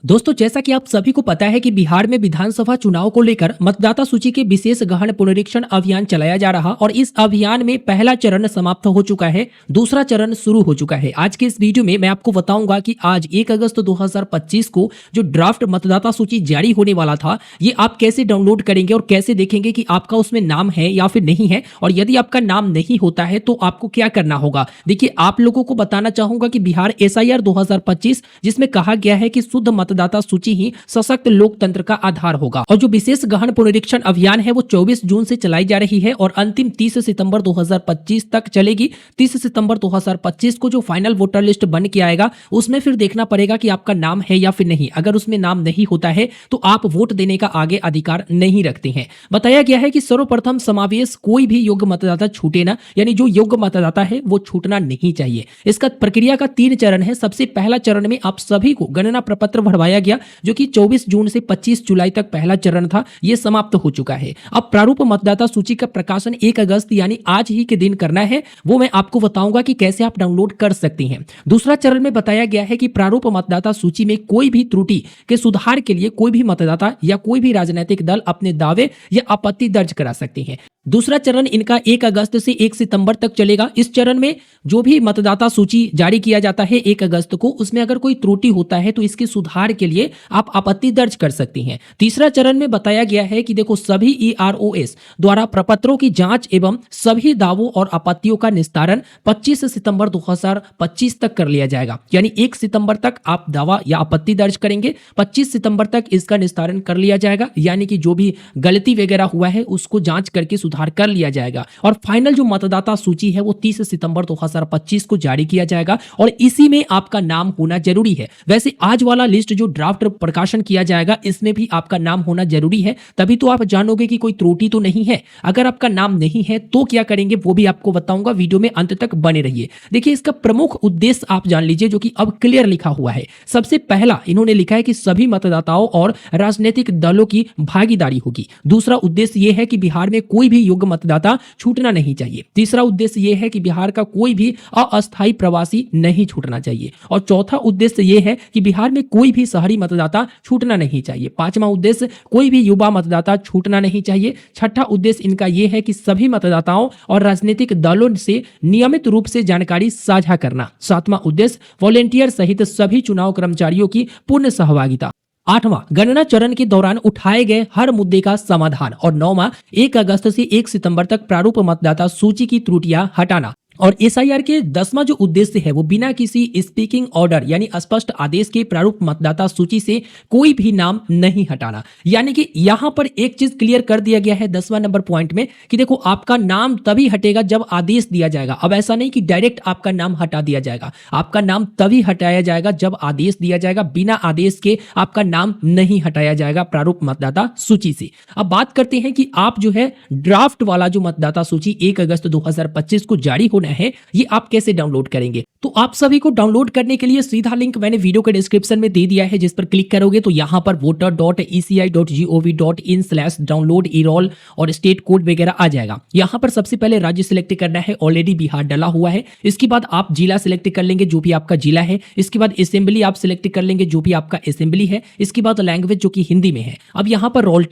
दोस्तों, जैसा कि आप सभी को पता है कि बिहार में विधानसभा चुनाव को लेकर मतदाता सूची के विशेष गहन पुनरीक्षण अभियान चलाया जा रहा और इस अभियान में पहला चरण समाप्त हो चुका है, दूसरा चरण शुरू हो चुका है। आज के इस वीडियो में मैं आपको बताऊंगा कि आज 1 अगस्त 2025 को जो ड्राफ्ट मतदाता सूची जारी होने वाला था, ये आप कैसे डाउनलोड करेंगे और कैसे देखेंगे कि आपका उसमें नाम है या फिर नहीं है, और यदि आपका नाम नहीं होता है तो आपको क्या करना होगा। देखिए, आप लोगों को बताना चाहूंगा कि बिहार SIR 2025 जिसमें कहा गया है कि शुद्ध मतदाता सूची ही सशक्त लोकतंत्र का आधार होगा, और जो विशेष गहन पुनरीक्षण अभियान है वो 24 जून से चलाई जा रही है और अंतिम 30 सितंबर 2025 तक चलेगी। 30 सितंबर 2025 को जो फाइनल वोटर लिस्ट बन के आएगा उसमें फिर देखना पड़ेगा कि आपका नाम है या फिर नहीं। अगर उसमें नाम नहीं होता है तो आप वोट देने का आगे अधिकार नहीं रखते हैं। बताया गया है कि सर्वप्रथम समावेश कोई भी योग्य मतदाता छूटे ना, यानी जो योग्य मतदाता है वो छूटना नहीं चाहिए। इसका प्रक्रिया का 3 चरण है। सबसे पहला चरण में आप सभी को गणना प्रपत्र भरवाया गया, जो कि 24 जून से 25 जुलाई तक पहला चरण था, यह समाप्त हो चुका है। अब प्रारूप मतदाता सूची का प्रकाशन 1 अगस्त यानी आज ही के दिन करना है। वो मैं आपको बताऊंगा कि कैसे आप डाउनलोड कर सकते हैं। दूसरा चरण में बताया गया है कि प्रारूप मतदाता सूची में कोई भी त्रुटि के सुधार के लिए कोई भी मतदाता या कोई भी राजनीतिक दल अपने दावे या आपत्ति दर्ज करा सकते हैं। दूसरा चरण इनका 1 अगस्त से 1 सितंबर तक चलेगा। इस चरण में जो भी मतदाता सूची जारी किया जाता है 1 अगस्त को, उसमें अगर कोई त्रुटि होता है तो इसके सुधार के लिए आप आपत्ति दर्ज कर सकते हैं। तीसरा चरण में बताया गया है कि देखो, सभी EROS द्वारा प्रपत्रों की जांच एवं सभी दावों और आपत्तियों का निस्तारण 25 सितंबर 2025 तक कर लिया जाएगा। यानी 1 सितंबर तक आप दावा या आपत्ति दर्ज करेंगे, 25 सितंबर तक इसका निस्तारण कर लिया जाएगा, यानी कि जो भी गलती वगैरह हुआ है उसको जांच करके सुधार कर लिया जाएगा। और फाइनल जो मतदाता सूची है वो 30 सितंबर 2025 को जारी किया जाएगा और इसी में आपका नाम होना जरूरी है। वैसे आज वाला लिस्ट जो ड्राफ्ट प्रकाशन किया जाएगा इसमें भी आपका नाम होना जरूरी है, तभी तो आप जानोगे कि कोई त्रुटि तो नहीं है। अगर आपका नाम नहीं है तो क्या करेंगे वो भी आपको बताऊंगा, वीडियो में अंत तक बने रहिए। देखिए, इसका प्रमुख उद्देश्य आप जान लीजिए, जो कि अब क्लियर लिखा हुआ है। सबसे पहला इन्होंने लिखा है कि सभी मतदाताओं और राजनीतिक दलों की भागीदारी होगी। दूसरा उद्देश्य यह है कि बिहार में कोई भी योग्य मतदाता छूटना नहीं चाहिए। तीसरा उद्देश्य यह है कि बिहार का कोई भी अस्थायी प्रवासी नहीं छूटना चाहिए। और चौथा उद्देश्य यह है कि बिहार में कोई भी शहरी मतदाता छूटना नहीं चाहिए। पांचवा उद्देश्य, कोई भी युवा मतदाता छूटना नहीं चाहिए। छठा उद्देश्य इनका यह है कि सभी मतदाताओं और राजनीतिक दलों से नियमित रूप से जानकारी साझा करना। सातवां उद्देश्य, वॉलेंटियर सहित सभी चुनाव कर्मचारियों की पूर्ण सहभागिता। 8वां, गणना चरण के दौरान उठाए गए हर मुद्दे का समाधान। और 9वां, 1 अगस्त से 1 सितंबर तक प्रारूप मतदाता सूची की त्रुटियां हटाना। और SIR के 10वां जो उद्देश्य है वो बिना किसी स्पीकिंग ऑर्डर यानी स्पष्ट आदेश के प्रारूप मतदाता सूची से कोई भी नाम नहीं हटाना। यानी कि यहां पर एक चीज क्लियर कर दिया गया है 10वां नंबर पॉइंट में कि देखो, आपका नाम तभी हटेगा जब आदेश दिया जाएगा। अब ऐसा नहीं कि डायरेक्ट आपका नाम हटा दिया जाएगा, आपका नाम तभी हटाया जाएगा जब आदेश दिया जाएगा। बिना आदेश के आपका नाम नहीं हटाया जाएगा प्रारूप मतदाता सूची से। अब बात करते हैं कि आप जो है ड्राफ्ट वाला जो मतदाता सूची 1 अगस्त 2025 को जारी होना है, ये आप कैसे डाउनलोड करेंगे। तो आप सभी को डाउनलोड करने के लिए सीधा लिंक मैंने वीडियो के डिस्क्रिप्शन में दे दिया है, जिस पर क्लिक करोगे तो यहां पर voter.eci.gov.in/download e-roll और स्टेट कोड वगैरह आ जाएगा। यहां पर सबसे पहले राज्य सिलेक्ट करना है, ऑलरेडी बिहार डला हुआ है। इसके बाद आप जिला सिलेक्ट कर लेंगे, जो भी आपका जिला है। इसके बाद असेंबली आप सिलेक्ट कर लेंगे, जो भी आपका असेंबली है। इसके बाद लैंग्वेज जो कि हिंदी में है। अब यहां पर रोल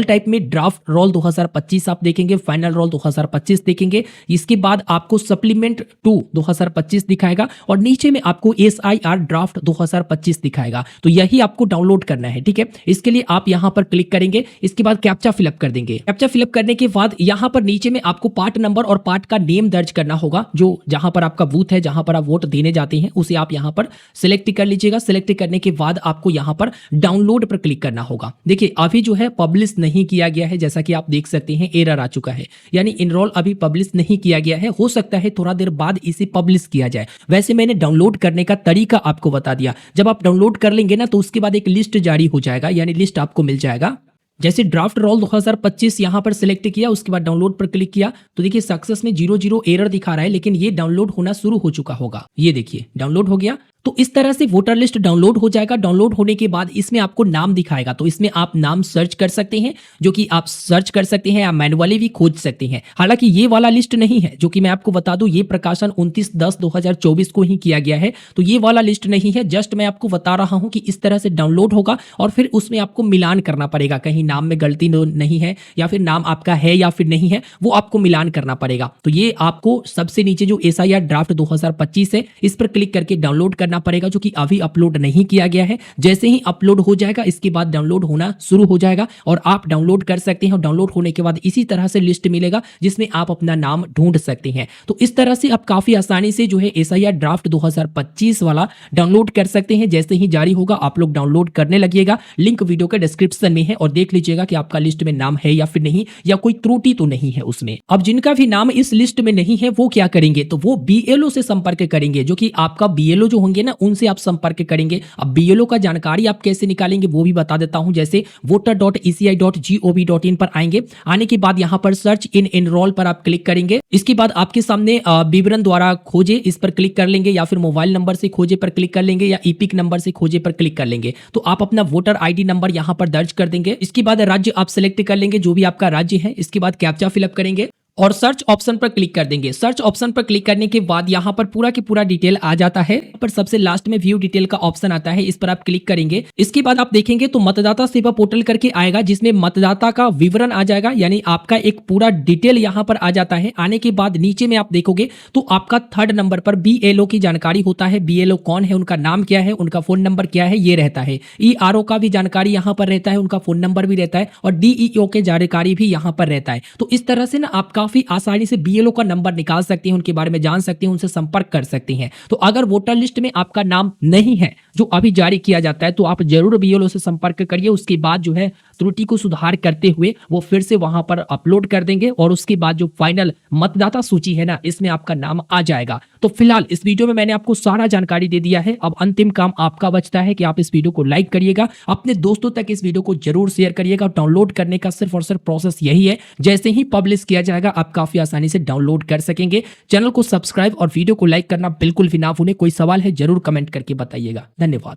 टाइप में ड्राफ्ट रोल 2025 आप देखेंगे, फाइनल रोल 2025 देखेंगे। इसके बाद आपको सप्लीमेंट 2 2025 दिखाएगा और नीचे में आपको SIR ड्राफ्ट 2025 दिखाएगा। तो यही आपको डाउनलोड करना है, ठीक है। इसके लिए आप यहां पर क्लिक करेंगे, इसके बाद कैप्चा फिलअप कर देंगे। कैप्चा फिलअप करने के बाद यहां पर नीचे में आपको पार्ट नंबर और पार्ट का नेम दर्ज करना होगा। जो जहां पर आपका बूथ है, जहां पर आप वोट देने जाते हैं, उसे आप यहां पर सिलेक्ट कर लीजिएगा। सिलेक्ट करने के बाद आपको यहां पर डाउनलोड पर क्लिक करना होगा। देखिए, अभी जो है पब्लिश नहीं किया गया है, जैसा कि आप देख सकते हैं एरर आ चुका है, यानी इनरोल अभी पब्लिश नहीं किया गया है। हो सकता है थोड़ा देर बाद इसे पब्लिश किया जाए। वैसे मैंने डाउनलोड करने का तरीका आपको बता दिया। जब आप डाउनलोड कर लेंगे ना, तो उसके बाद एक लिस्ट जारी हो जाएगा, यानी लिस्ट आपको मिल जाएगा। जैसे ड्राफ्ट रोल 2025 यहां पर सिलेक्ट किया, उसके बाद डाउनलोड पर क्लिक किया, तो देखिए सक्सेस में 00 एरर दिखा रहा है, लेकिन ये डाउनलोड होना शुरू हो चुका होगा। ये देखिए डाउनलोड हो गया। तो इस तरह से वोटर लिस्ट डाउनलोड हो जाएगा। डाउनलोड होने के बाद इसमें आपको नाम दिखाएगा, तो इसमें आप नाम सर्च कर सकते हैं, जो कि आप सर्च कर सकते हैं या मैनुअली भी खोज सकते हैं। हालांकि ये वाला लिस्ट नहीं है, जो कि मैं आपको बता दूं, ये प्रकाशन 29/10/2024 को ही किया गया है, तो ये वाला लिस्ट नहीं है। जस्ट मैं आपको बता रहा हूं कि इस तरह से डाउनलोड होगा और फिर उसमें आपको मिलान करना पड़ेगा, कहीं नाम में गलती नहीं है या फिर नाम आपका है या फिर नहीं है, वो आपको मिलान करना पड़ेगा। तो ये आपको सबसे नीचे जो SIR ड्राफ्ट 2025 है, इस पर क्लिक करके डाउनलोड करना पड़ेगा, जो कि अभी अपलोड नहीं किया गया है। जैसे ही अपलोड हो जाएगा, इसके बाद डाउनलोड होना शुरू हो जाएगा और आप डाउनलोड कर सकते हैं। और डाउनलोड होने के बाद इसी तरह से लिस्ट मिलेगा जिसमें आप अपना नाम ढूंढ सकते हैं। तो इस तरह से आप काफी आसानी से जो है SIR ड्राफ्ट 2025 वाला डाउनलोड कर सकते हैं। जैसे ही जारी होगा आप लोग डाउनलोड करने लगिएगा। लिंक वीडियो के डिस्क्रिप्शन में है और देख लीजिएगा कि आपका लिस्ट में नाम है या फिर नहीं, या कोई त्रुटि तो नहीं है उसमें। अब जिनका भी नाम इस लिस्ट में नहीं है वो क्या करेंगे, तो वो BLO से संपर्क करेंगे, जो कि आपका BLO जो होंगे ना, उनसे आप संपर्क करेंगे। अब BLO का जानकारी आप कैसे निकालेंगे वो भी बता देता हूं। जैसे voter.eci.gov.in पर आएंगे। आने के बाद यहां पर सर्च इन एनरोल पर आप क्लिक करेंगे। इसके बाद आपके सामने विवरण द्वारा खोजे, इस पर क्लिक कर लेंगे, या फिर मोबाइल नंबर से खोजे पर क्लिक कर लेंगे, या EPIC नंबर से खोजे पर क्लिक कर लेंगे। तो आप अपना वोटर ID नंबर यहां पर दर्ज कर देंगे। इसके बाद राज्य आप सिलेक्ट कर लेंगे, जो भी आपका राज्य है। इसके बाद कैप्चा फिलअप करेंगे और सर्च ऑप्शन पर क्लिक कर देंगे। सर्च ऑप्शन पर क्लिक करने के बाद यहाँ पर पूरा की पूरा डिटेल आ जाता है। पर सबसे लास्ट में व्यू डिटेल का ऑप्शन आता है, इस पर आप क्लिक करेंगे। इसके बाद आप देखेंगे तो मतदाता सेवा पोर्टल करके आएगा, जिसमें मतदाता का विवरण आ जाएगा, यानी आपका एक पूरा डिटेल यहाँ पर आ जाता है। आने के बाद नीचे में आप देखोगे तो आपका 3rd नंबर पर BLO की जानकारी होता है। BLO कौन है, उनका नाम क्या है, उनका फोन नंबर क्या है, ये रहता है। ERO का भी जानकारी यहाँ पर रहता है, उनका फोन नंबर भी रहता है, और DEO के जानकारी भी यहाँ पर रहता है। तो इस तरह से ना आप काफी आसानी से BLO का नंबर निकाल सकते हैं, उनके बारे में जान सकते हैं, उनसे संपर्क कर सकते हैं। तो अगर वोटर लिस्ट में आपका नाम नहीं है जो अभी जारी किया जाता है, तो आप जरूर BLO से संपर्क करिए। उसके बाद जो है त्रुटि को सुधार करते हुए वो फिर से वहां पर अपलोड कर देंगे, और उसके बाद जो फाइनल मतदाता सूची है ना, इसमें आपका नाम आ जाएगा। तो फिलहाल इस वीडियो में मैंने आपको सारा जानकारी दे दिया है। अब अंतिम काम आपका बचता है कि आप इस वीडियो को लाइक करिएगा, अपने दोस्तों तक इस वीडियो को जरूर शेयर करिएगा। डाउनलोड करने का सिर्फ और सिर्फ प्रोसेस यही है, जैसे ही पब्लिश किया जाएगा आप काफी आसानी से डाउनलोड कर सकेंगे। चैनल को सब्सक्राइब और वीडियो को लाइक करना बिल्कुल भी ना भूलें। कोई सवाल है जरूर कमेंट करके बताइएगा। धन्यवाद।